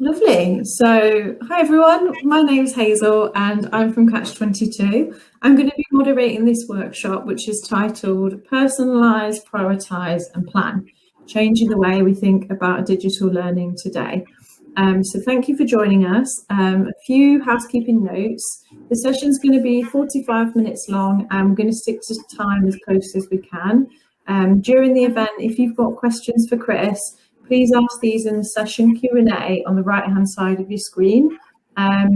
Lovely. So, hi everyone, my name's Hazel and I'm from Catch 22. I'm going to be moderating this workshop, which is titled Personalise, Prioritise and Plan, changing the way we think about digital learning today. So thank you for joining us. A few housekeeping notes. The session's going to be 45 minutes long and we're going to stick to time as close as we can. During the event, if you've got questions for Chris, please ask these in the session Q&A on the right-hand side of your screen.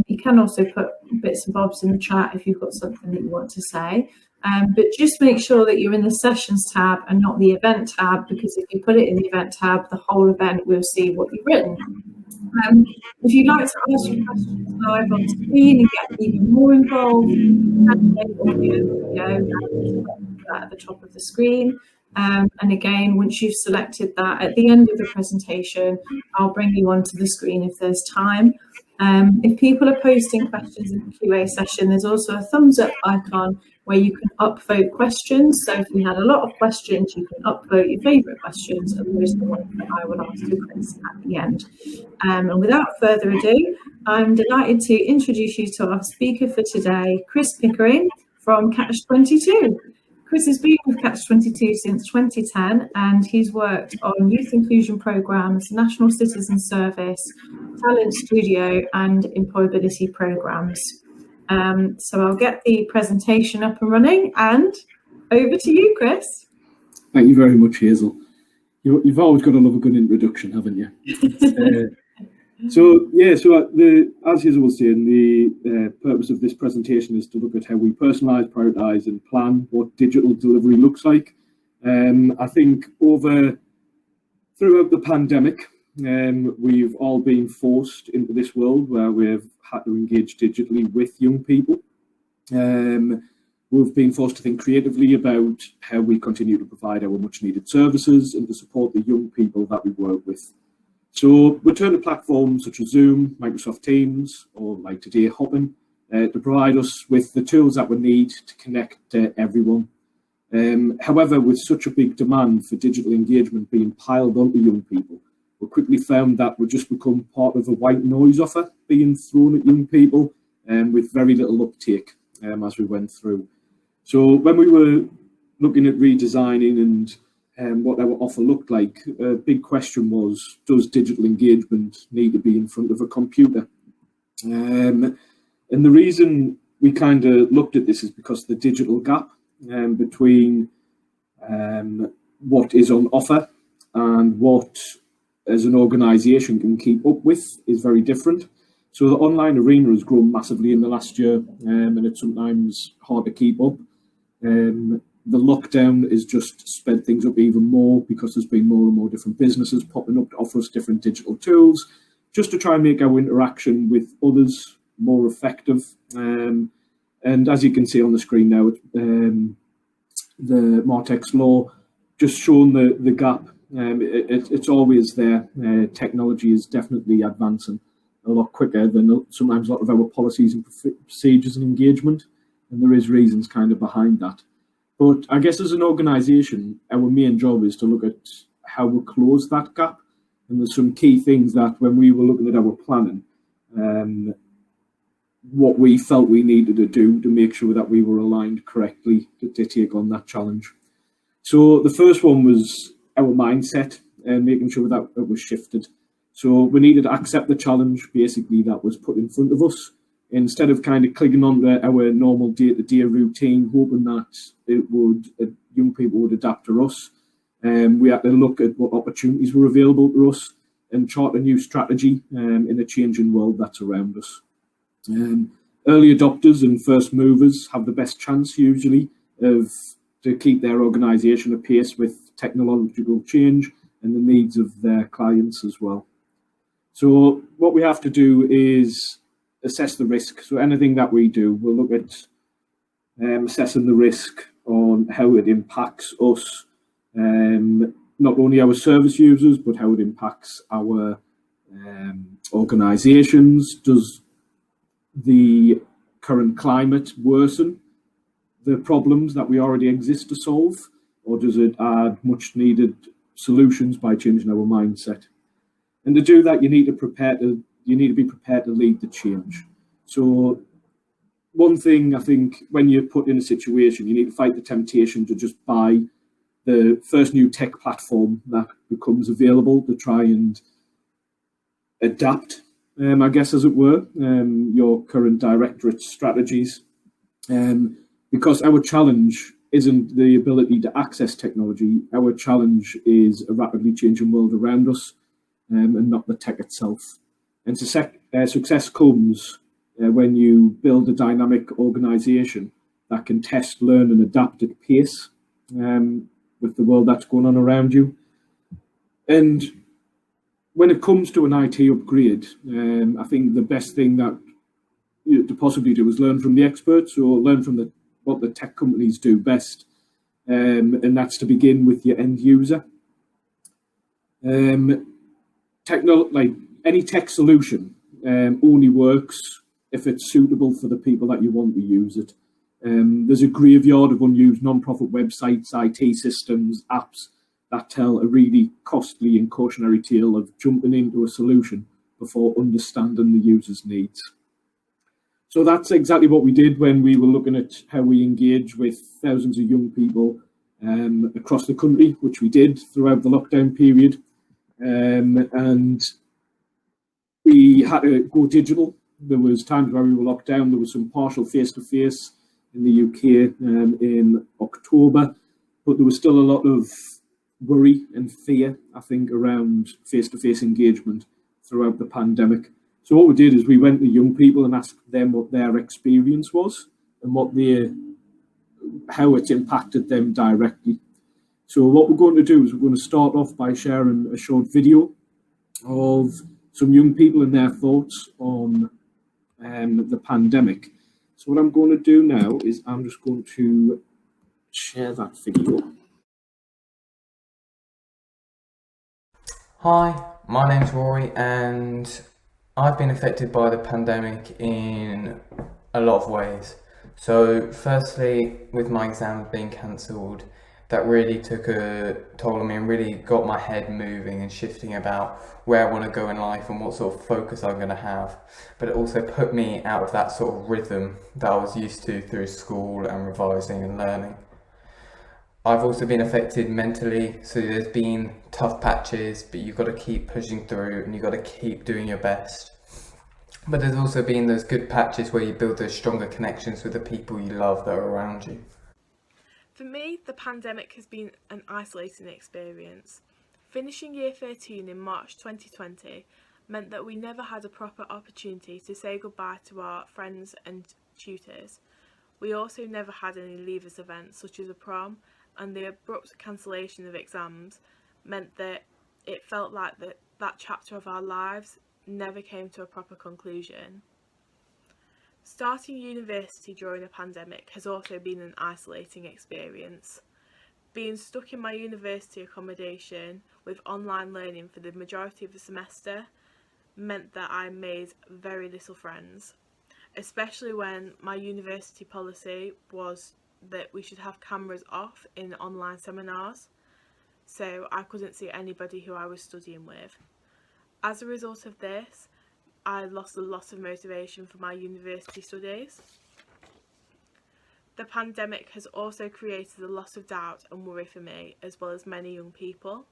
You can also put bits and bobs in the chat if you've got something that you want to say. But just make sure that you're in the sessions tab and not the event tab, because if you put it in the event tab, the whole event will see what you've written. If you'd like to ask your questions live on screen and get even more involved, audio at the top of the screen. And again, once you've selected that, at the end of the presentation, I'll bring you onto the screen if there's time. If people are posting questions in the QA session, there's also a thumbs up icon where you can upvote questions. So if we had a lot of questions, you can upvote your favourite questions, and those are the ones that I will ask to Chris at the end. And without further ado, I'm delighted to introduce you to our speaker for today, Chris Pickering from Catch 22. Chris has been with Catch 22 since 2010 and he's worked on youth inclusion programmes, national citizen service, talent studio and employability programmes. So I'll get the presentation up and running and over to you, Chris. Thank you very much, Hazel. You've always got to love a good introduction, haven't you? As Hazel was saying, the purpose of this presentation is to look at how we personalise, prioritise and plan what digital delivery looks like. I think throughout the pandemic, we've all been forced into this world where we've had to engage digitally with young people. We've been forced to think creatively about how we continue to provide our much needed services and to support the young people that we work with. So we turn to platforms such as Zoom, Microsoft Teams, or like today, Hopin, to provide us with the tools that we need to connect to everyone. However, with such a big demand for digital engagement being piled onto young people, we quickly found that we just become part of a white noise offer being thrown at young people with very little uptake as we went through. So when we were looking at redesigning and what our offer looked like, a big question was, does digital engagement need to be in front of a computer? And the reason we kind of looked at this is because the digital gap between what is on offer and what as an organisation can keep up with is very different. So the online arena has grown massively in the last year and it's sometimes hard to keep up. The lockdown has just sped things up even more because there's been more and more different businesses popping up to offer us different digital tools just to try and make our interaction with others more effective. And as you can see on the screen now, the Martech's law just showing the gap. It's always there. Technology is definitely advancing a lot quicker than sometimes a lot of our policies and procedures and engagement. And there is reasons kind of behind that. But I guess as an organisation, our main job is to look at how we close that gap. And there's some key things that when we were looking at our planning, what we felt we needed to do to make sure that we were aligned correctly to take on that challenge. So the first one was our mindset and making sure that it was shifted. So we needed to accept the challenge, basically, that was put in front of us. Instead of kind of clinging on to our normal day-to-day routine, hoping that young people would adapt to us, we had to look at what opportunities were available to us and chart a new strategy in a changing world that's around us. Early adopters and first movers have the best chance usually to keep their organisation apace with technological change and the needs of their clients as well. So what we have to do is assess the risk. So anything that we do, we'll look at assessing the risk on how it impacts us, not only our service users, but how it impacts our organisations. Does the current climate worsen the problems that we already exist to solve, or does it add much needed solutions by changing our mindset? And to do that, you need to be prepared to lead the change. So one thing, I think, when you're put in a situation, you need to fight the temptation to just buy the first new tech platform that becomes available to try and adapt, I guess, as it were, your current directorate strategies. Because our challenge isn't the ability to access technology. Our challenge is a rapidly changing world around us, and not the tech itself. And success comes when you build a dynamic organisation that can test, learn, and adapt at pace with the world that's going on around you. And when it comes to an IT upgrade, I think the best thing that to possibly do is learn from the experts, or learn from what the tech companies do best, and that's to begin with your end user. Like any tech solution only works if it's suitable for the people that you want to use it. There's a graveyard of unused non-profit websites, IT systems, apps that tell a really costly and cautionary tale of jumping into a solution before understanding the user's needs. So that's exactly what we did when we were looking at how we engage with thousands of young people across the country, which we did throughout the lockdown period. And we had to go digital. There was times where we were locked down. There was some partial face-to-face in the UK in October, but there was still a lot of worry and fear, I think, around face-to-face engagement throughout the pandemic. So what we did is we went to young people and asked them what their experience was and how it's impacted them directly. So what we're going to do is we're going to start off by sharing a short video of some young people and their thoughts on the pandemic. So what I'm going to do now is I'm just going to share that video. Hi, my name's Rory, and I've been affected by the pandemic in a lot of ways. So firstly, with my exams being cancelled, that really took a toll on me and really got my head moving and shifting about where I want to go in life and what sort of focus I'm going to have. But it also put me out of that sort of rhythm that I was used to through school and revising and learning. I've also been affected mentally, so there's been tough patches, but you've got to keep pushing through and you've got to keep doing your best. But there's also been those good patches where you build those stronger connections with the people you love that are around you. For me, the pandemic has been an isolating experience. Finishing year 13 in March 2020 meant that we never had a proper opportunity to say goodbye to our friends and tutors. We also never had any leavers events such as a prom, and the abrupt cancellation of exams meant that it felt like that chapter of our lives never came to a proper conclusion. Starting university during a pandemic has also been an isolating experience. Being stuck in my university accommodation with online learning for the majority of the semester meant that I made very little friends, especially when my university policy was that we should have cameras off in online seminars, so I couldn't see anybody who I was studying with. As a result of this, I lost a lot of motivation for my university studies. The pandemic has also created a lot of doubt and worry for me, as well as many young people.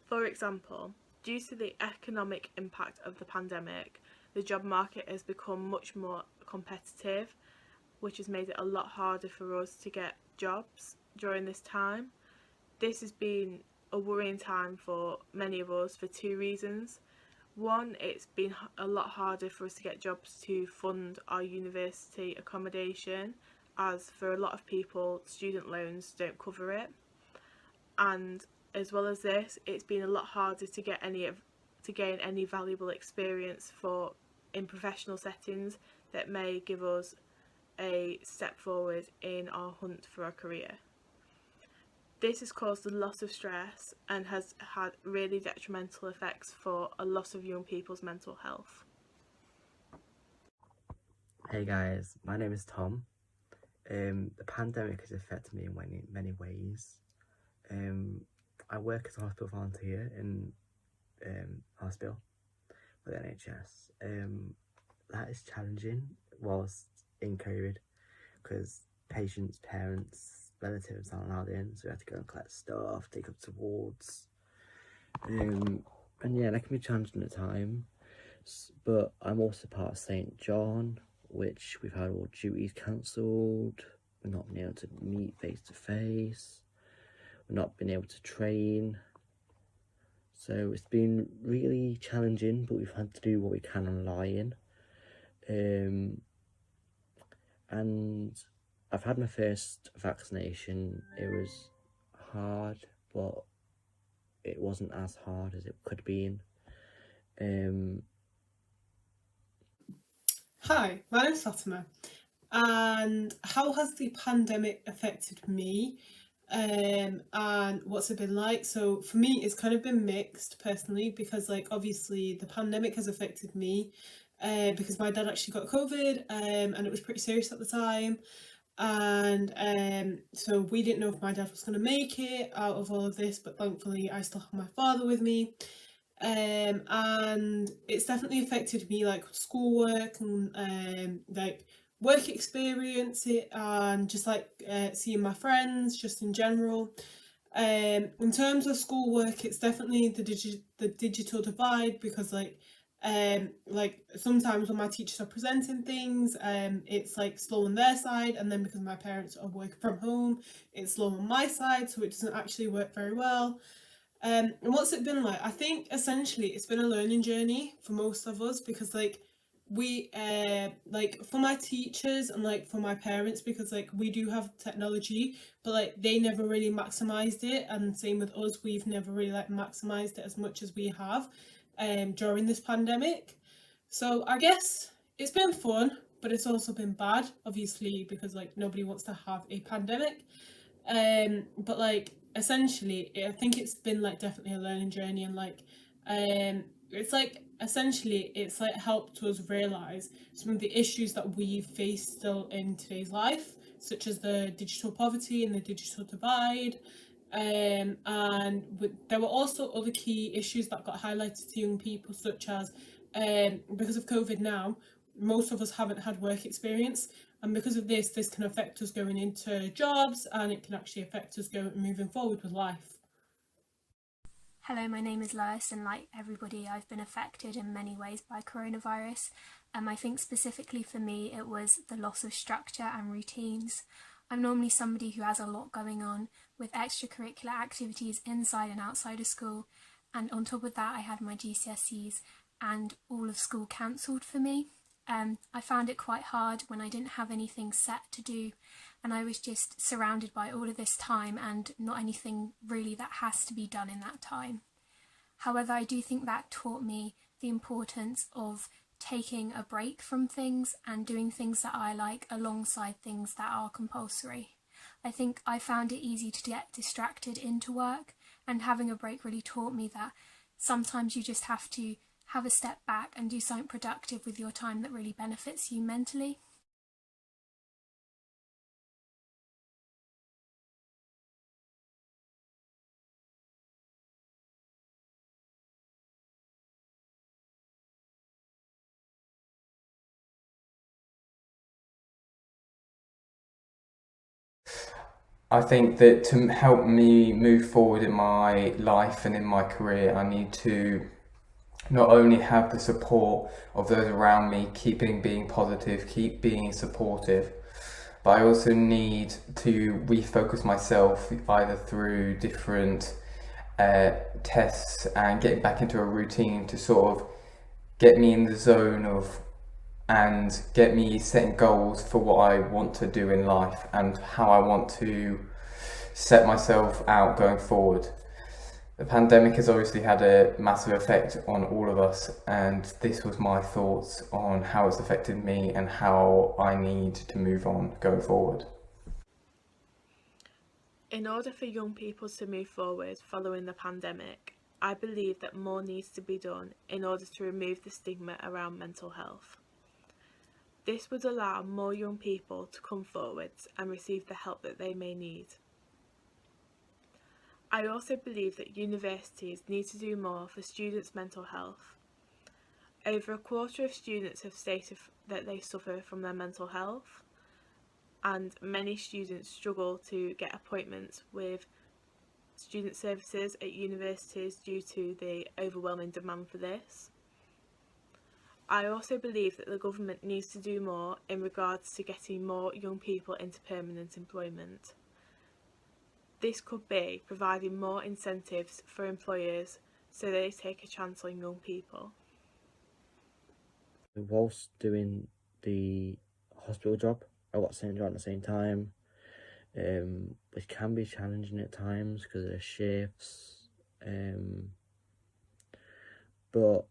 For example, due to the economic impact of the pandemic, the job market has become much more competitive, which has made it a lot harder for us to get jobs during this time. This has been a worrying time for many of us for two reasons. One, it's been a lot harder for us to get jobs to fund our university accommodation, as for a lot of people, student loans don't cover it. And as well as this, it's been a lot harder to gain any valuable experience in professional settings that may give us a step forward in our hunt for a career. This has caused a lot of stress and has had really detrimental effects for a lot of young people's mental health. Hey guys, my name is Tom. The pandemic has affected me in many ways. I work as a hospital volunteer, and hospital with the NHS. That is challenging whilst in COVID because patients, parents, relatives aren't allowed in, so we have to go and collect stuff, take up to wards. And yeah, that can be challenging at time. But I'm also part of St. John, which we've had all duties cancelled. We're not been able to meet face to face. We're not been able to train. So it's been really challenging, but we've had to do what we can online. And I've had my first vaccination. It was hard, but it wasn't as hard as it could have been. Hi, my name's Fatima, and how has the pandemic affected me? And what's it been like? So for me, it's kind of been mixed personally, because like obviously the pandemic has affected me because my dad actually got COVID and it was pretty serious at the time. And so we didn't know if my dad was going to make it out of all of this, but thankfully I still have my father with me. And it's definitely affected me, like schoolwork and like work experience, and just like seeing my friends just in general. In terms of schoolwork, it's definitely the digital divide, because like sometimes when my teachers are presenting things, it's like slow on their side, and then because my parents are working from home, it's slow on my side, so it doesn't actually work very well. And what's it been like? I think essentially it's been a learning journey for most of us, because like we like for my teachers and like for my parents, because like we do have technology, but like they never really maximized it, and same with us, we've never really like maximized it as much as we have during this pandemic. So I guess it's been fun, but it's also been bad, obviously, because like nobody wants to have a pandemic. But like essentially, I think it's been like definitely a learning journey, and like it's like essentially it's like helped us realize some of the issues that we face still in today's life, such as the digital poverty and the digital divide. There were also other key issues that got highlighted to young people, such as because of COVID now, most of us haven't had work experience, and because of this can affect us going into jobs, and it can actually affect us moving forward with life. Hello, my name is Lois, and like everybody, I've been affected in many ways by coronavirus. I think specifically for me, it was the loss of structure and routines. I'm normally somebody who has a lot going on with extracurricular activities inside and outside of school, and on top of that, I had my GCSEs and all of school cancelled for me. I found it quite hard when I didn't have anything set to do, and I was just surrounded by all of this time and not anything really that has to be done in that time. However, I do think that taught me the importance of taking a break from things and doing things that I like alongside things that are compulsory. I think I found it easy to get distracted into work, and having a break really taught me that sometimes you just have to have a step back and do something productive with your time that really benefits you mentally. I think that to help me move forward in my life and in my career, I need to not only have the support of those around me, being positive, keep being supportive, but I also need to refocus myself either through different tests and getting back into a routine to sort of get me in the zone of and get me setting goals for what I want to do in life and how I want to set myself out going forward. The pandemic has obviously had a massive effect on all of us, and this was my thoughts on how it's affected me and how I need to move on going forward. In order for young people to move forward following the pandemic, I believe that more needs to be done in order to remove the stigma around mental health. This would allow more young people to come forward and receive the help that they may need. I also believe that universities need to do more for students' mental health. Over a quarter of students have stated that they suffer from their mental health, and many students struggle to get appointments with student services at universities due to the overwhelming demand for this. I also believe that the government needs to do more in regards to getting more young people into permanent employment. This could be providing more incentives for employers so they take a chance on young people. Whilst doing the hospital job, I got sent at the same time, which can be challenging at times because of the shifts, but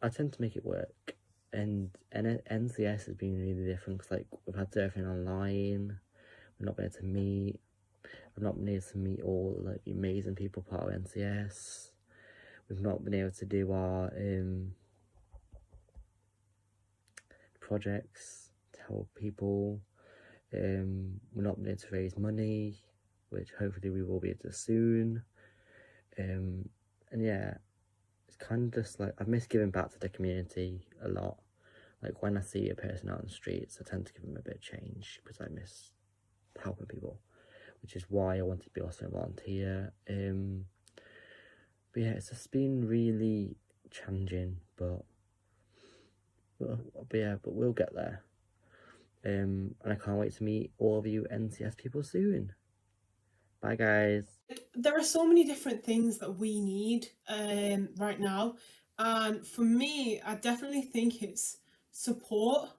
I tend to make it work. And NCS has been really different because like we've had to do everything online. We've not been able to meet. I've not been able to meet all like the amazing people part of NCS. We've not been able to do our projects to help people. We're not been able to raise money, which hopefully we will be able to soon. And yeah, it's kind of just like I've missed giving back to the community a lot. Like when I see a person out on the streets, I tend to give them a bit of change because I miss helping people, which is why I wanted to be also a volunteer. But yeah, it's just been really challenging, but we'll get there. And I can't wait to meet all of you NCS people soon. Bye, guys. There are so many different things that we need right now, and for me, I definitely think it's support,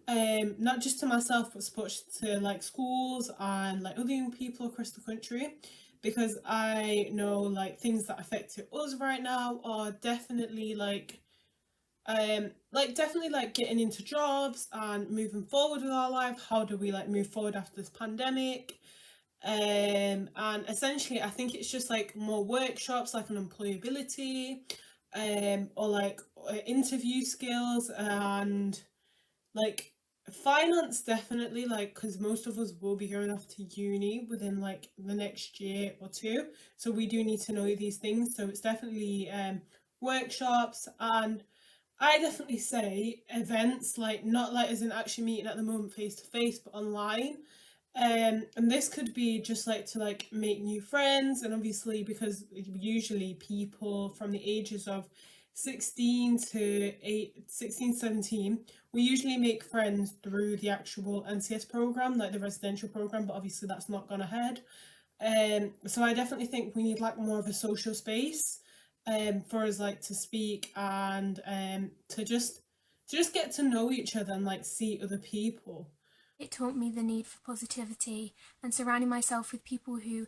not just to myself, but support to like schools and like other young people across the country, because I know like things that affect us right now are definitely definitely like getting into jobs and moving forward with our life. How do we like move forward after this pandemic? And essentially I think it's just like more workshops like on employability, or like interview skills, and like finance definitely, like because most of us will be going off to uni within like the next year or two, so we do need to know these things. So it's definitely workshops, and I definitely say events, like not like as in actually meeting at the moment face to face, but online. And this could be just like to like make new friends, and obviously because usually people from the ages of 16 to 17, we usually make friends through the actual NCS program, like the residential program, but obviously that's not gone ahead. So I definitely think we need like more of a social space for us like to speak and to just get to know each other and like see other people. It taught me the need for positivity and surrounding myself with people who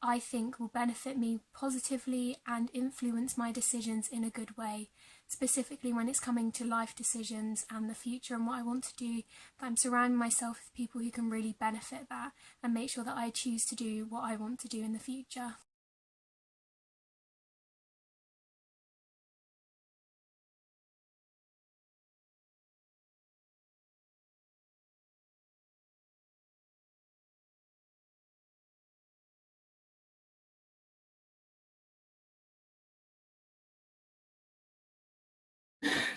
I think will benefit me positively and influence my decisions in a good way, specifically when it's coming to life decisions and the future and what I want to do. That I'm surrounding myself with people who can really benefit that and make sure that I choose to do what I want to do in the future.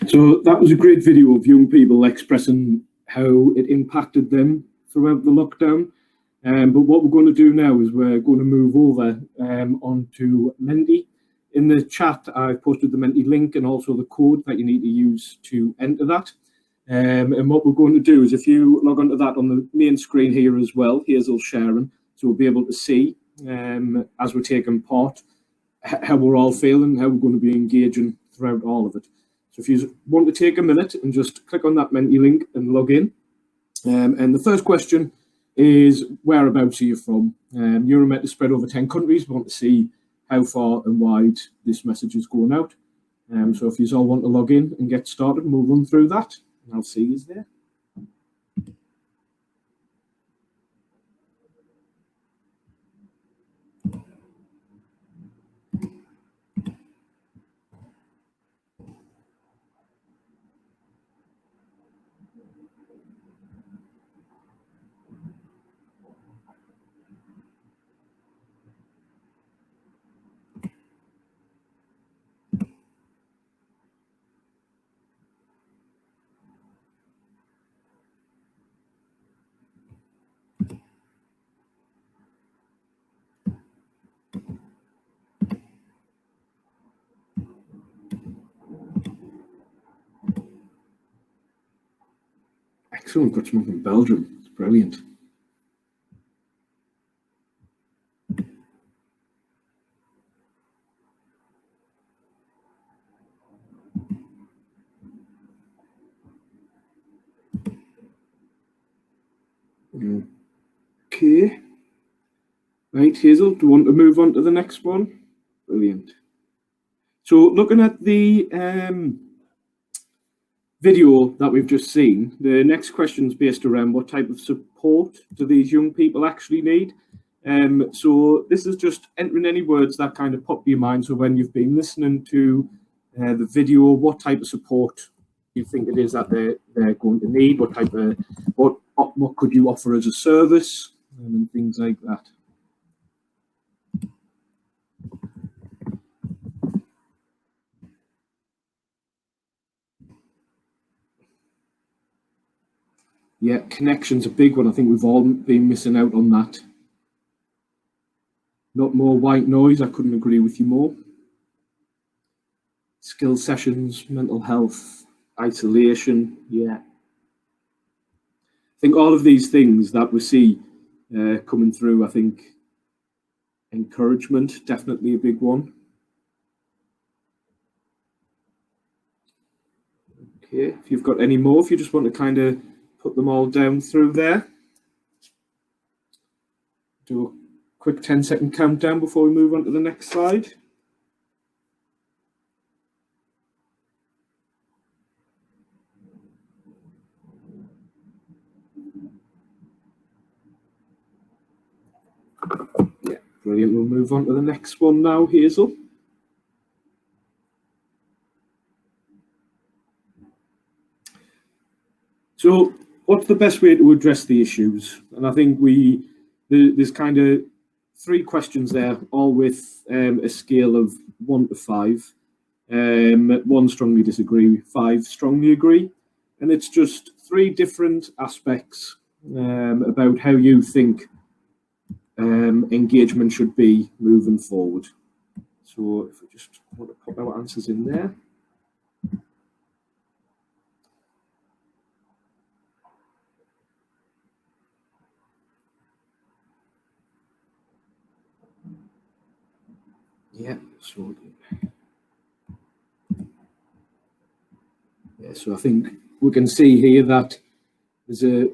So that was a great video of young people expressing how it impacted them throughout the lockdown. But what we're going to do now is we're going to move over onto Mindy. In the chat, I've posted the Mindy link and also the code that you need to use to enter that. And what we're going to do is if you log onto that on the main screen here as well, Hazel's sharing, so we'll be able to see as we're taking part how we're all feeling, how we're going to be engaging throughout all of it. So if you want to take a minute and just click on that Mindy link and log in. And the first question is, whereabouts are you from? Euromet is spread over 10 countries. We want to see how far and wide this message is going out. So if you all want to log in and get started, we'll run through that. And I'll see you there. Excellent, got someone from Belgium. It's brilliant. Okay. Right, Hazel, do you want to move on to the next one? Brilliant. So looking at the video that we've just seen, the next question is based around what type of support do these young people actually need. So this is just entering any words that kind of pop in your mind. So when you've been listening to the video, what type of support you think it is that they're going to need? What type of what could you offer as a service, and things like that. Yeah, connection's a big one. I think we've all been missing out on that. Not more white noise. I couldn't agree with you more. Skill sessions, mental health, isolation. Yeah. I think all of these things that we see coming through, I think encouragement, definitely a big one. Okay, if you've got any more, if you just want to kind of put them all down through there. Do a quick 10-second countdown before we move on to the next slide. Yeah, brilliant. We'll move on to the next one now, Hazel. So what's the best way to address the issues? And I think there's kind of 3 questions there, all with a scale of 1 to 5. 1 strongly disagree, 5 strongly agree. And it's just 3 different aspects about how you think engagement should be moving forward. So if we just want to pop our answers in there. Yeah, so I think we can see here that there's a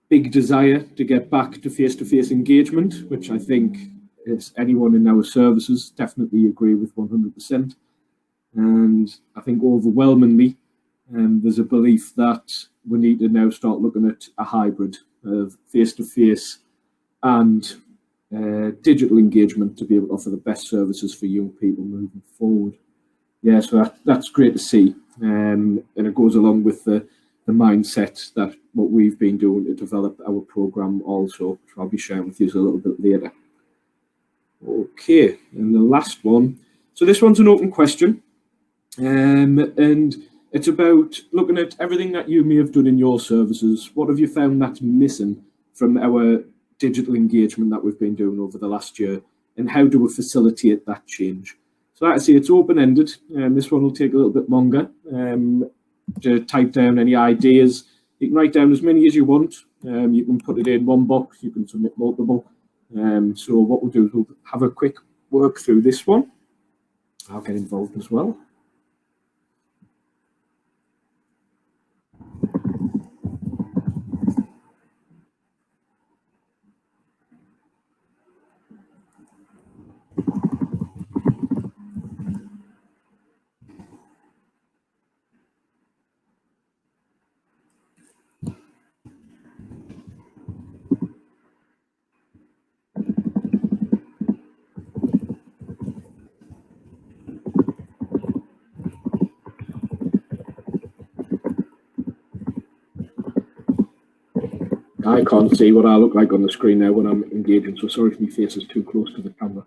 big desire to get back to face-to-face engagement, which I think is anyone in our services definitely agree with 100%. And I think overwhelmingly, there's a belief that we need to now start looking at a hybrid of face-to-face and digital engagement to be able to offer the best services for young people moving forward. Yeah, so that's great to see. And it goes along with the mindset that what we've been doing to develop our program also, which I'll be sharing with you a little bit later. Okay, and the last one. So this one's an open question. And it's about looking at everything that you may have done in your services. What have you found that's missing from our digital engagement that we've been doing over the last year? And how do we facilitate that change? So like I say, it's open-ended, and this one will take a little bit longer to type down any ideas. You can write down as many as you want. You can put it in one box, you can submit multiple. So what we'll do is we'll have a quick work through this one. I'll get involved as well. I can't see what I look like on the screen now when I'm engaging, so sorry if my face is too close to the camera.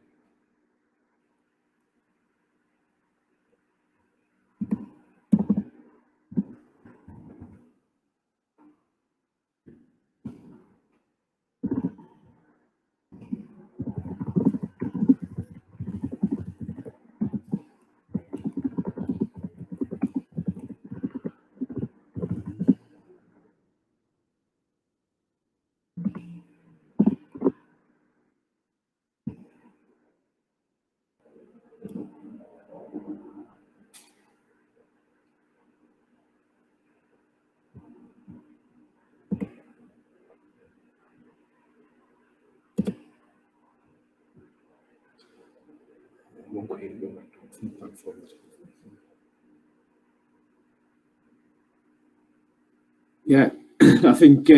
Yeah, I think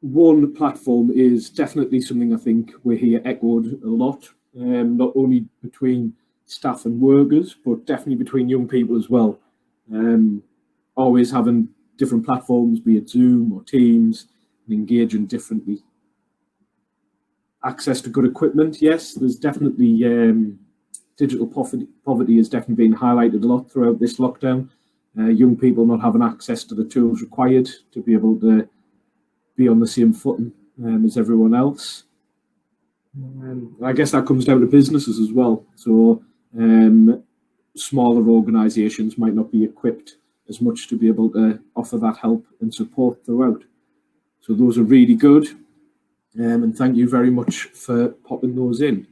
one platform is definitely something I think we hear echoed a lot, not only between staff and workers, but definitely between young people as well. Always having different platforms, be it Zoom or Teams, and engaging differently. Access to good equipment, yes, there's definitely digital poverty has definitely been highlighted a lot throughout this lockdown. Young people not having access to the tools required to be able to be on the same footing as everyone else. I guess that comes down to businesses as well. So smaller organisations might not be equipped as much to be able to offer that help and support throughout. So those are really good. And thank you very much for popping those in.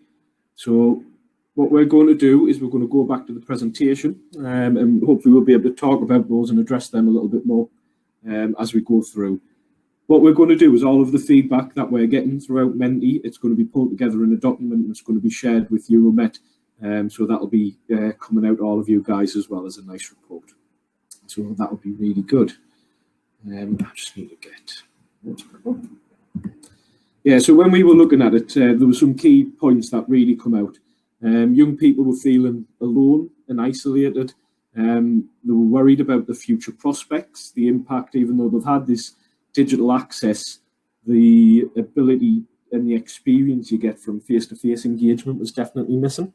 So what we're going to do is we're going to go back to the presentation and hopefully we'll be able to talk about those and address them a little bit more as we go through. What we're going to do is all of the feedback that we're getting throughout Mindy, it's going to be pulled together in a document and it's going to be shared with Euromet. So that'll be coming out to all of you guys as well as a nice report. So that'll be really good. I just need to get... Yeah, so when we were looking at it, there were some key points that really come out. Young people were feeling alone and isolated. They were worried about the future prospects, the impact, even though they've had this digital access, the ability and the experience you get from face-to-face engagement was definitely missing.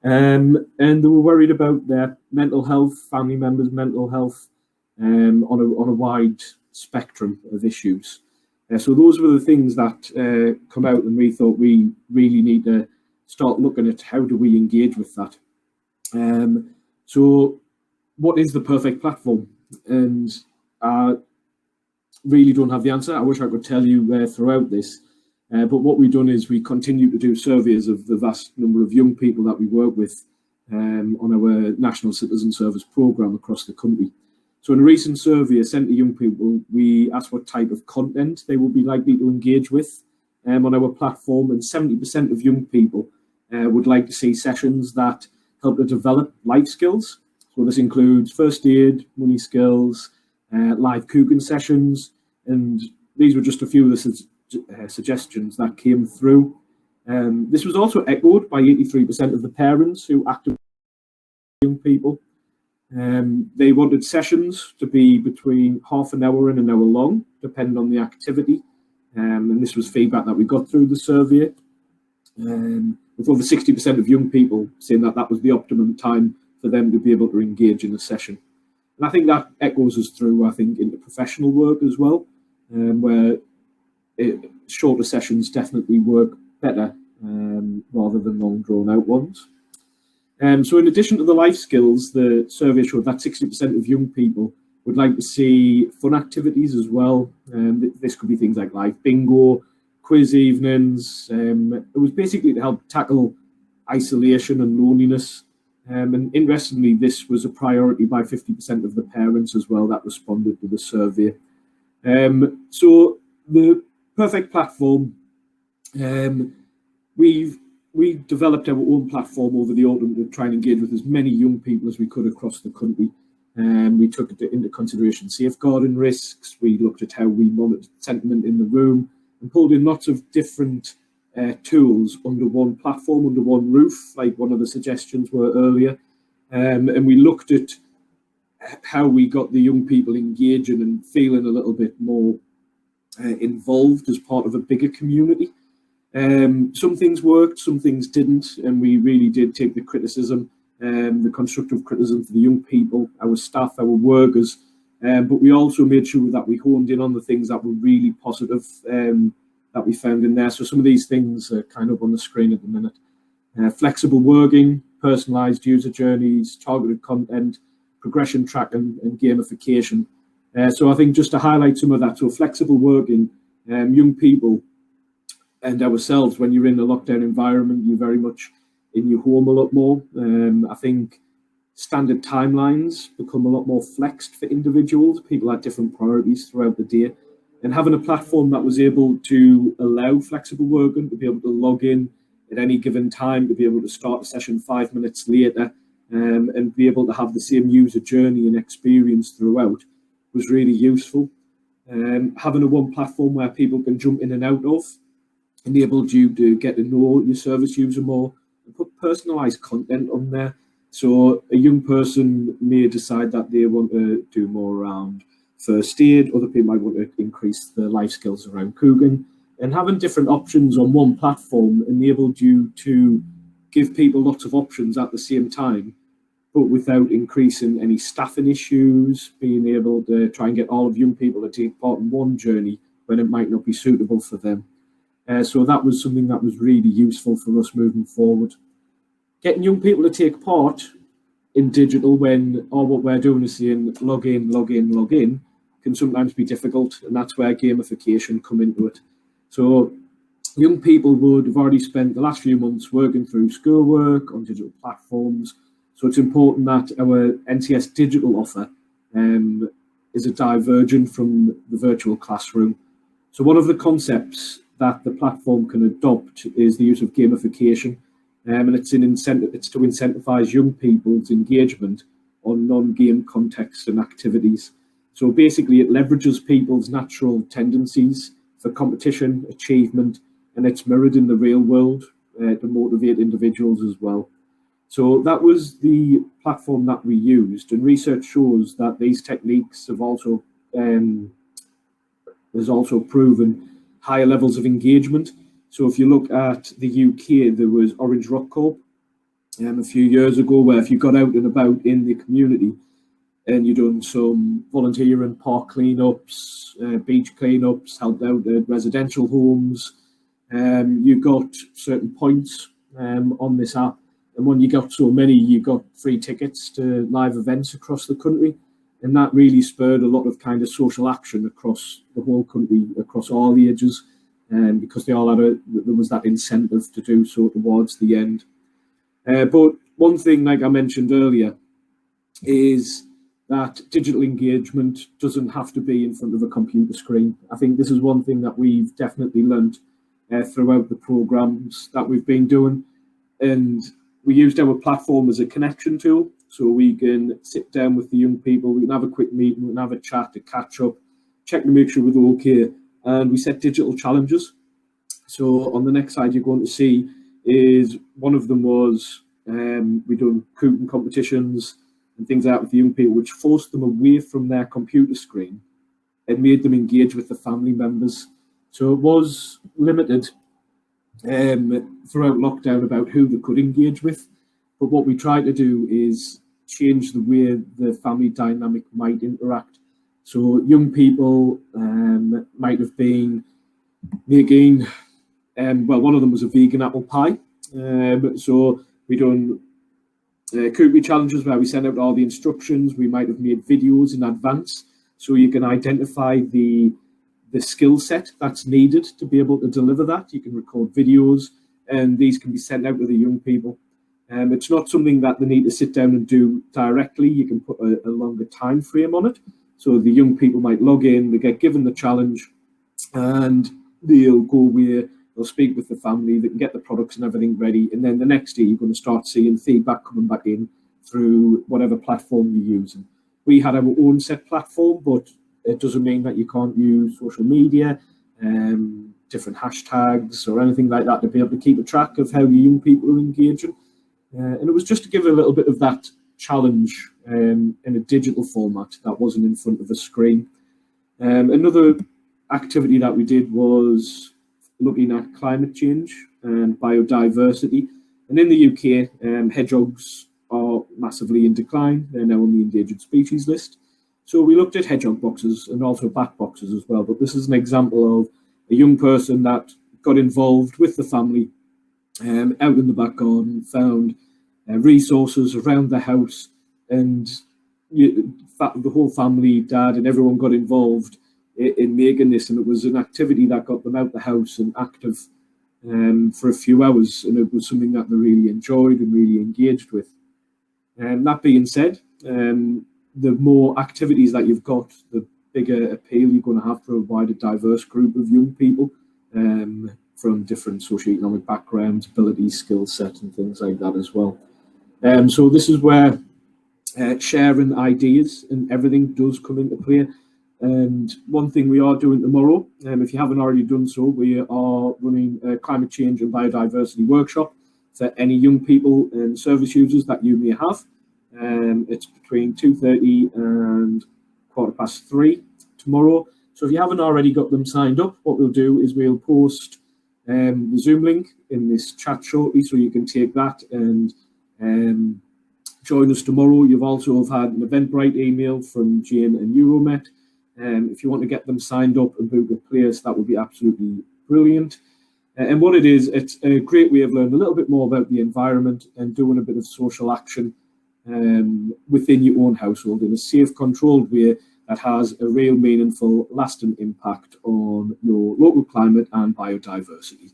And they were worried about their mental health, family members' mental health, on a wide spectrum of issues. So those were the things that come out, and we thought we really need to start looking at how do we engage with that. So what is the perfect platform? And I really don't have the answer. I wish I could tell you throughout this. But what we've done is we continue to do surveys of the vast number of young people that we work with on our National Citizen Service programme across the country. So in a recent survey sent to young people, we asked what type of content they would be likely to engage with on our platform, and 70% of young people would like to see sessions that help to develop life skills. So this includes first aid, money skills, live cooking sessions, and these were just a few of the suggestions that came through. This was also echoed by 83% of the parents who acted with young people. They wanted sessions to be between half an hour and an hour long, depending on the activity. And this was feedback that we got through the survey. With over 60% of young people saying that that was the optimum time for them to be able to engage in a session. And I think that echoes us through, I think, into professional work as well, where shorter sessions definitely work better rather than long drawn out ones. So in addition to the life skills, the survey showed that 60% of young people would like to see fun activities as well. This could be things like live bingo, quiz evenings. It was basically to help tackle isolation and loneliness. And interestingly, this was a priority by 50% of the parents as well that responded to the survey. So the perfect platform, we developed our own platform over the autumn to try and engage with as many young people as we could across the country. We took into consideration safeguarding risks. We looked at how we monitored sentiment in the room and pulled in lots of different tools under one platform, under one roof, like one of the suggestions were earlier. And we looked at how we got the young people engaging and feeling a little bit more involved as part of a bigger community. Some things worked, some things didn't, and we really did take the criticism, the constructive criticism for the young people, our staff, our workers, but we also made sure that we honed in on the things that were really positive that we found in there. So some of these things are kind of on the screen at the minute. Flexible working, personalised user journeys, targeted content, progression tracking and gamification. So I think just to highlight some of that, so flexible working, young people and ourselves, when you're in a lockdown environment, you're very much in your home a lot more. I think standard timelines become a lot more flexed for individuals. People had different priorities throughout the day. And having a platform that was able to allow flexible working, to be able to log in at any given time, to be able to start a session 5 minutes later, and be able to have the same user journey and experience throughout was really useful. Having a one platform where people can jump in and out of enabled you to get to know your service user more and put personalised content on there. So a young person may decide that they want to do more around first aid, other people might want to increase their life skills around cooking, and having different options on one platform enabled you to give people lots of options at the same time, but without increasing any staffing issues, being able to try and get all of young people to take part in one journey when it might not be suitable for them. So that was something that was really useful for us moving forward. Getting young people to take part in digital when all what we're doing is saying log in, log in, log in, can sometimes be difficult, and that's where gamification come into it. So young people would have already spent the last few months working through schoolwork on digital platforms. So it's important that our NCS digital offer is a divergent from the virtual classroom. So one of the concepts that the platform can adopt is the use of gamification, and it's to incentivize young people's engagement on non-game context and activities. So basically it leverages people's natural tendencies for competition, achievement, and it's mirrored in the real world to motivate individuals as well. So that was the platform that we used, and research shows that these techniques have also proven higher levels of engagement. So if you look at the UK, there was Orange Rock Corp a few years ago, where if you got out and about in the community and you done some volunteering, park cleanups, beach cleanups, helped out at residential homes, you got certain points on this app. And when you got so many, you got free tickets to live events across the country. And that really spurred a lot of kind of social action across the whole country, across all ages, because they all had there was that incentive to do so towards the end. But one thing, like I mentioned earlier, is that digital engagement doesn't have to be in front of a computer screen. I think this is one thing that we've definitely learnt throughout the programs that we've been doing. And we used our platform as a connection tool, so we can sit down with the young people, we can have a quick meeting, we can have a chat to catch up, check to make sure we're okay, and we set digital challenges. So on the next slide you're going to see is one of them was we done cooking competitions and things like that with the young people, which forced them away from their computer screen and made them engage with the family members. So it was limited throughout lockdown about who they could engage with, but what we try to do is change the way the family dynamic might interact. So young people might have been making, well, one of them was a vegan apple pie. So we done cookery challenges where we send out all the instructions. We might have made videos in advance, so you can identify the skill set that's needed to be able to deliver that. You can record videos, and these can be sent out to the young people. It's not something that they need to sit down and do directly. You can put a longer time frame on it. So the young people might log in, they get given the challenge, and they'll go where they'll speak with the family, they can get the products and everything ready. And then the next day, you're going to start seeing feedback coming back in through whatever platform you're using. We had our own set platform, but it doesn't mean that you can't use social media, different hashtags or anything like that to be able to keep a track of how your young people are engaging. And it was just to give a little bit of that challenge in a digital format that wasn't in front of a screen. Another activity that we did was looking at climate change and biodiversity. And in the UK, hedgehogs are massively in decline. They're now on the endangered species list. So we looked at hedgehog boxes and also bat boxes as well. But this is an example of a young person that got involved with the family out in the back garden, found resources around the house, and the whole family, dad and everyone got involved in making this, and it was an activity that got them out the house and active for a few hours, and it was something that they really enjoyed and really engaged with. And that being said, the more activities that you've got, the bigger appeal you're going to have for a wider diverse group of young people. from different socioeconomic backgrounds, ability, skill set, and things like that as well. So this is where sharing ideas and everything does come into play. And one thing we are doing tomorrow, if you haven't already done so, we are running a climate change and biodiversity workshop for any young people and service users that you may have. It's between 2:30 and 3:15 tomorrow. So if you haven't already got them signed up, what we'll do is we'll post the Zoom link in this chat shortly, so you can take that and join us tomorrow. You've also had an Eventbrite email from Jane and Euromet. If you want to get them signed up and book a place, that would be absolutely brilliant. And what it is, it's a great way of learning a little bit more about the environment and doing a bit of social action within your own household in a safe, controlled way that has a real, meaningful, lasting impact on your local climate and biodiversity.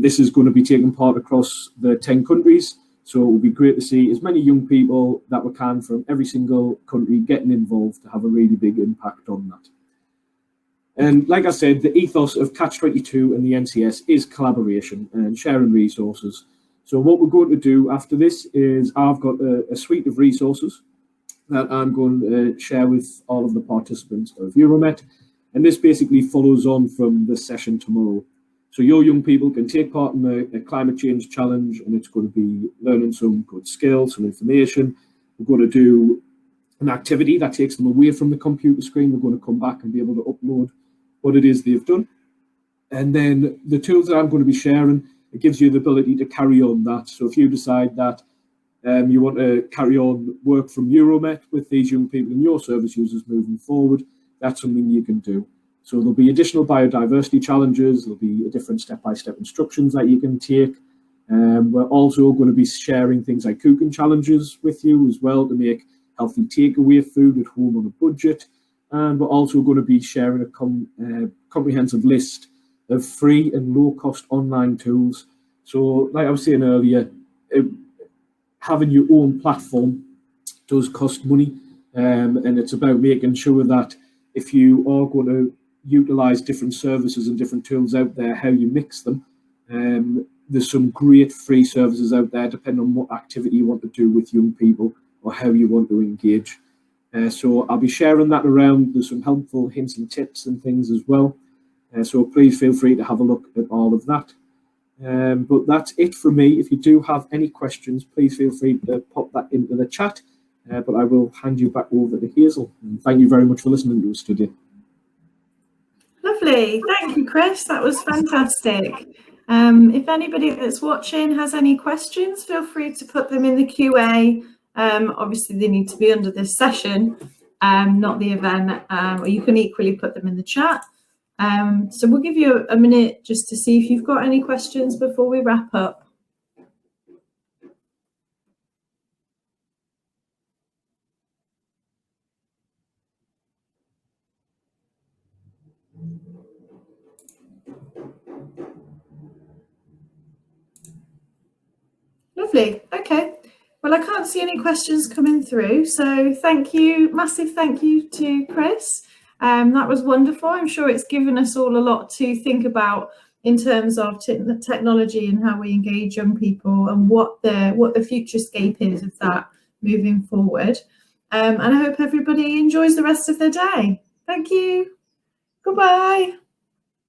This is going to be taking part across the 10 countries. So it would be great to see as many young people that we can from every single country getting involved to have a really big impact on that. And like I said, the ethos of Catch-22 and the NCS is collaboration and sharing resources. So what we're going to do after this is I've got a suite of resources that I'm going to share with all of the participants of Euromet. And this basically follows on from the session tomorrow. So your young people can take part in a climate change challenge, and it's going to be learning some good skills, some information. We're going to do an activity that takes them away from the computer screen. They're going to come back and be able to upload what it is they've done. And then the tools that I'm going to be sharing, it gives you the ability to carry on that. So if you decide that you want to carry on work from Euromet with these young people and your service users moving forward, that's something you can do. So there'll be additional biodiversity challenges, there'll be different step-by-step instructions that you can take. We're also going to be sharing things like cooking challenges with you as well to make healthy takeaway food at home on a budget. And we're also going to be sharing a comprehensive list of free and low-cost online tools. So like I was saying earlier, having your own platform does cost money. And it's about making sure that if you are going to utilize different services and different tools out there, how you mix them. There's some great free services out there, depending on what activity you want to do with young people or how you want to engage. So I'll be sharing that around. There's some helpful hints and tips and things as well. So please feel free to have a look at all of that. But that's it from me. If you do have any questions, please feel free to pop that into the chat. But I will hand you back over to Hazel. And thank you very much for listening to us today. Lovely. Thank you, Chris. That was fantastic. If anybody that's watching has any questions, feel free to put them in the QA. Obviously, they need to be under this session, not the event, or you can equally put them in the chat. So we'll give you a minute just to see if you've got any questions before we wrap up. Lovely. Okay. Well, I can't see any questions coming through. So thank you. Massive thank you to Chris. That was wonderful. I'm sure it's given us all a lot to think about in terms of technology and how we engage young people and what the future scape is of that moving forward. And I hope everybody enjoys the rest of their day. Thank you. Goodbye.